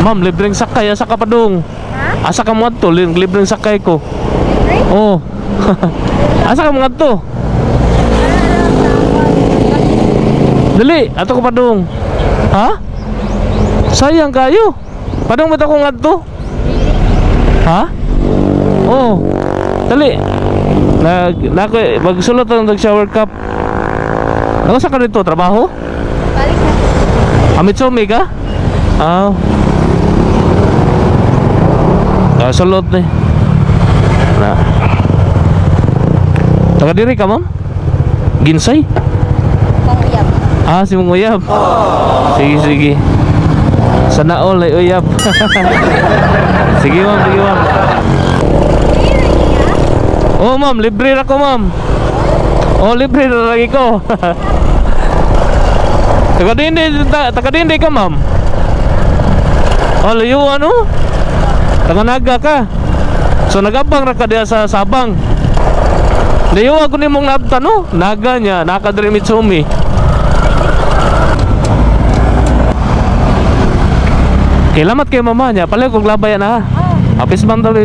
Ma'am, libreng sakay. Asa ka pa dong? Ha? Asa ka mga to? Libreng sakay ko. Oh. Asa ka mga to? Dali, ato ko pa dong. Ha? Sayang kayo. Padong mo ko nga to? Ha? Oh. Dali. Magsulot ang nag-shower cup. Nasa ka dito? Trabaho? Balik na. Amitsumi ka? Ah. Sulot ni. Na. Taga diri ka, ma'am? Ginsay? Panguyab. Ah, si Mong Uyab. Sige, sige. Sana all ay uyab. Sige, ma'am, sige, ma'am. Oh, ma'am, libre na ko, ma'am. Oh, libre na lagi ko. Taga dindi ka, ma'am. Oh, layo ano? Taga Naga ka. So nagabang ra ka diya sa Sabang. Layo ako ni mong nabta no? Naga niya, nakadiri Mitsumi. Kilamat kay mama niya, pala kog labayan ha. Apis man daw.